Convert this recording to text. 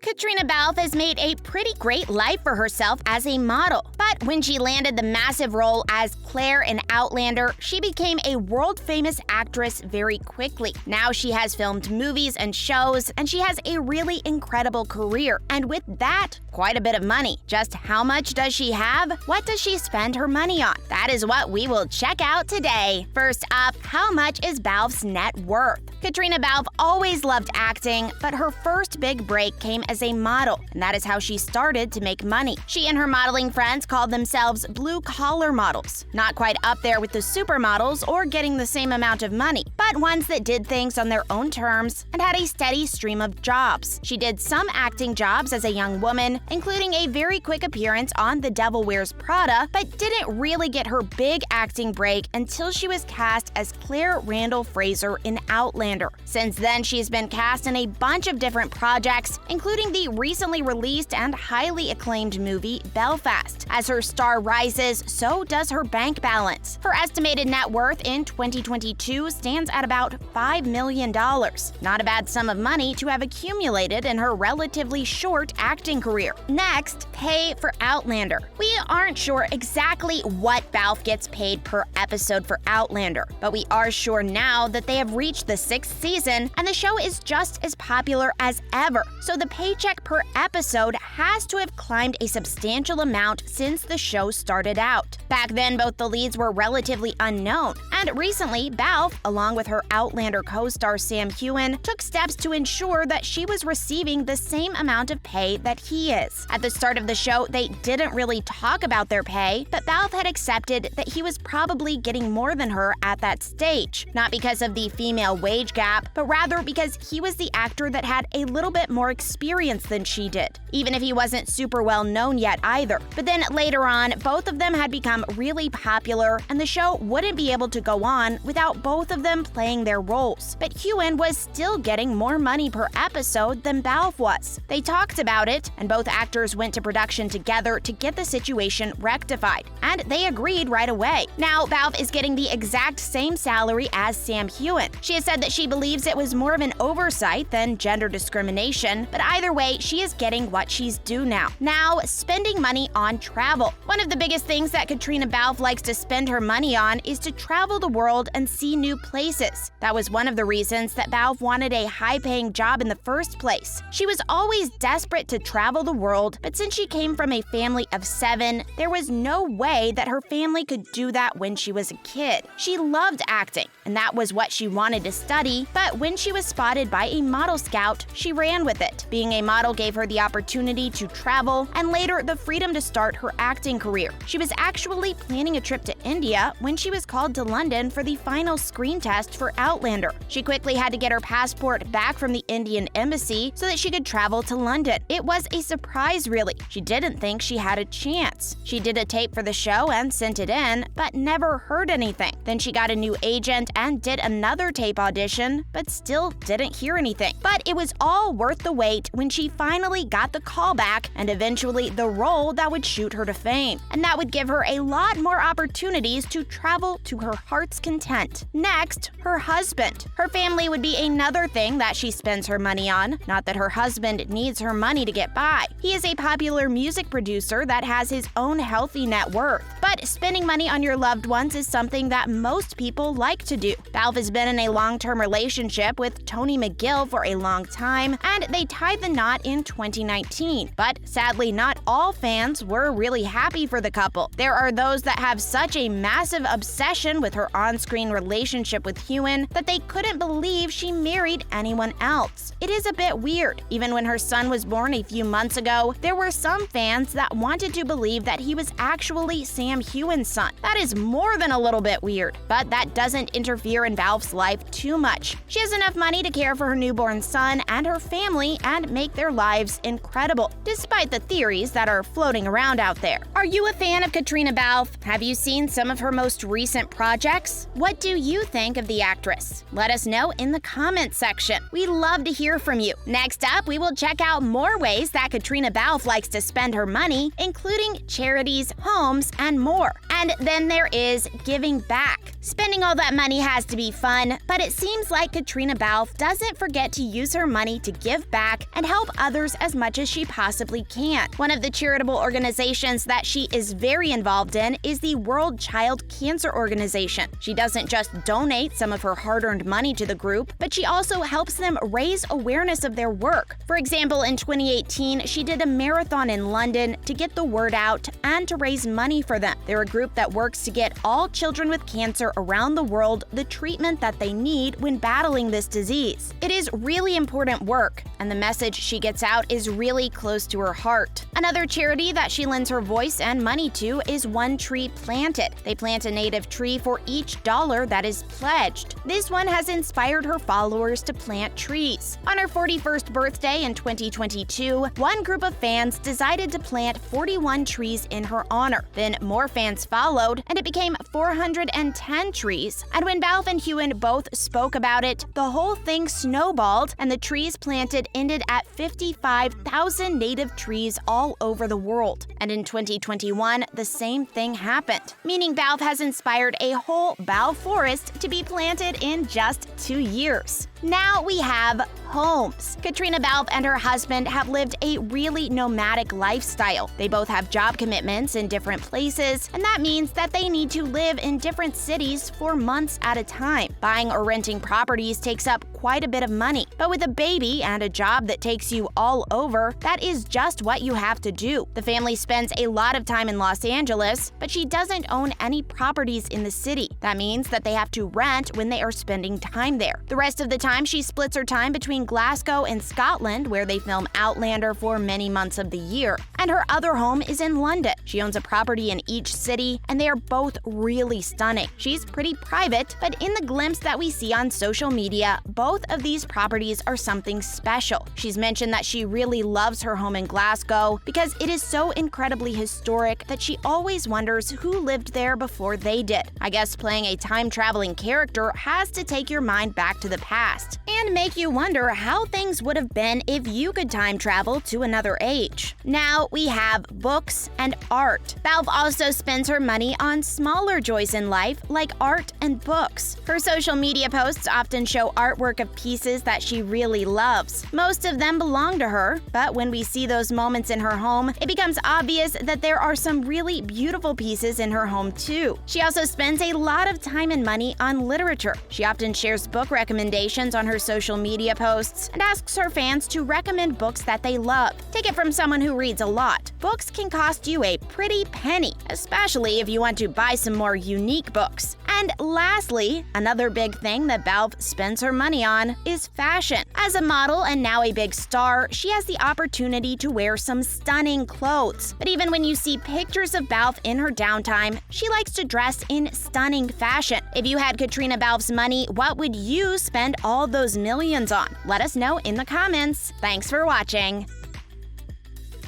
Caitriona Balfe has made a pretty great life for herself as a model. But when she landed the massive role as Claire in Outlander, she became a world-famous actress very quickly. Now she has filmed movies and shows, and she has a really incredible career. And with that, quite a bit of money. Just how much does she have? What does she spend her money on? That is what we will check out today. First up, how much is Balfe's net worth? Caitriona Balfe always loved acting, but her first big break came as a model, and that is how she started to make money. She and her modeling friends called themselves blue-collar models. Not quite up there with the supermodels or getting the same amount of money, but ones that did things on their own terms and had a steady stream of jobs. She did some acting jobs as a young woman, including a very quick appearance on The Devil Wears Prada, but didn't really get her big acting break until she was cast as Claire Randall Fraser in Outlander. Since then, she's been cast in a bunch of different projects, including the recently released and highly acclaimed movie Belfast. As her star rises, so does her bank balance. Her estimated net worth in 2022 stands at about $5 million. Not a bad sum of money to have accumulated in her relatively short acting career. Next, pay for Outlander. We aren't sure exactly what Balfe gets paid per episode for Outlander, but we are sure now that they have reached the 6th season and the show is just as popular as ever. So the paycheck per episode has to have climbed a substantial amount since the show started out. Back then, both the leads were relatively unknown, and recently, Balfe, along with her Outlander co-star Sam Heughan, took steps to ensure that she was receiving the same amount of pay that he is. At the start of the show, they didn't really talk about their pay, but Balfe had accepted that he was probably getting more than her at that stage. Not because of the female wage gap, but rather because he was the actor that had a little bit more experience than she did, even if he wasn't super well known yet either. But then later on, both of them had become really popular, and the show wouldn't be able to go on without both of them playing their roles. But Heughan was still getting more money per episode than Balfe was. They talked about it, and both actors went to production together to get the situation rectified, and they agreed right away. Now, Balfe is getting the exact same salary as Sam Heughan. She has said that she believes it was more of an oversight than gender discrimination, but either way, she is getting what she's due now. Now, spending money on travel. One of the biggest things that Caitriona Balfe likes to spend her money on is to travel the world and see new places. That was one of the reasons that Balfe wanted a high-paying job in the first place. She was always desperate to travel the world, but since she came from a family of 7, there was no way that her family could do that when she was a kid. She loved acting, and that was what she wanted to study, but when she was spotted by a model scout, she ran with it. Being a model gave her the opportunity to travel, and later the freedom to start her acting career. She was actually planning a trip to India when she was called to London for the final screen test for Outlander. She quickly had to get her passport back from the Indian embassy so that she could travel to London. It was a surprise, really. She didn't think she had a chance. She did a tape for the show and sent it in, but never heard anything. Then she got a new agent and did another tape audition, but still didn't hear anything. But it was all worth the wait when she finally got the call back and eventually the role that would shoot her to fame. And that would give her a lot more opportunities to travel to her heart's content. Next, her husband. Her family would be another thing that she spends her money on. Not that her husband needs her money to get by. He is a popular music producer that has his own healthy net worth. But spending money on your loved ones is something that most people like to do. Balfe has been in a long-term relationship with Tony McGill for a long time, and they tied the knot in 2019. But sadly, not all fans were really happy for the couple. There are those that have such a massive obsession with her on-screen relationship with Heughan that they couldn't believe she married anyone else. It is a bit weird. Even when her son was born a few months ago, there were some fans that wanted to believe that he was actually Sam Heughan's son. That is more than a little bit weird, but that doesn't interfere in Balfe's life too much. She has enough money to care for her newborn son and her family and make their lives incredible, despite the theories that are floating around out there. Are you a fan of Caitriona Balfe? Have you seen some of her most recent projects? What do you think of the actress? Let us know in the comments section. We love to hear from you. Next up, we will check out more ways that Caitriona Balfe likes to spend her money, including charities, homes, and more. And then there is giving back. Spending all that money has to be fun, but it seems like Caitriona Balfe doesn't forget to use her money to give back and help others as much as she possibly can. One of the charitable organizations that she is very involved in is the World Child Cancer Organization. She doesn't just donate some of her hard-earned money to the group, but she also helps them raise awareness of their work. For example, in 2018, she did a marathon in London to get the word out and to raise money for them. They're a group that works to get all children with cancer around the world the treatment that they need when battling this disease. It is really important work, and the message she gets out is really close to her heart. Another charity that she lends her voice and money to is One Tree Planted. They plant a native tree for each dollar that is pledged. This one has inspired her followers to plant trees. On her 41st birthday in 2022, one group of fans decided to plant 41 trees in her honor. Then more fans followed, and it became 410 trees. And when Balfe and Hewen both spoke about it, the whole thing snowballed, and the trees planted ended at 55,000 native trees all over the world. And in 2021, the same thing happened, meaning Balfe has inspired a whole bough forest to be planted in just 2 years. Now we have homes. Caitriona Balfe and her husband have lived a really nomadic lifestyle. They both have job commitments in different places, and that means that they need to live in different cities for months at a time. Buying or renting properties takes up quite a bit of money, but with a baby and a job that takes you all over, that is just what you have to do. The family spends a lot of time in Los Angeles, but she doesn't own any properties in the city. That means that they have to rent when they are spending time there. The rest of the time, she splits her time between Glasgow and Scotland, where they film Outlander for many months of the year, and her other home is in London. She owns a property in each city, and they are both really stunning. She's pretty private, but in the glimpse that we see on social media, both of these properties are something special. She's mentioned that she really loves her home in Glasgow because it is so incredibly historic that she always wonders who lived there before they did. I guess playing a time-traveling character has to take your mind back to the past and make you wonder how things would have been if you could time travel to another age. Now we have books and art. Balfe also spends her money on smaller joys in life like art and books. Her social media posts often show artwork of pieces that she really loves. Most of them belong to her, but when we see those moments in her home, it becomes obvious that there are some really beautiful pieces in her home too. She also spends a lot of time and money on literature. She often shares book recommendations on her social media posts and asks her fans to recommend books that they love. Take it from someone who reads a lot. Books can cost you a pretty penny, especially if you want to buy some more unique books. And lastly, another big thing that Balfe spends her money on is fashion. As a model and now a big star, she has the opportunity to wear some stunning clothes. But even when you see pictures of Balfe in her downtime, she likes to dress in stunning fashion. If you had Caitriona Balfe's money, what would you spend all those millions on? Let us know in the comments. Thanks for watching.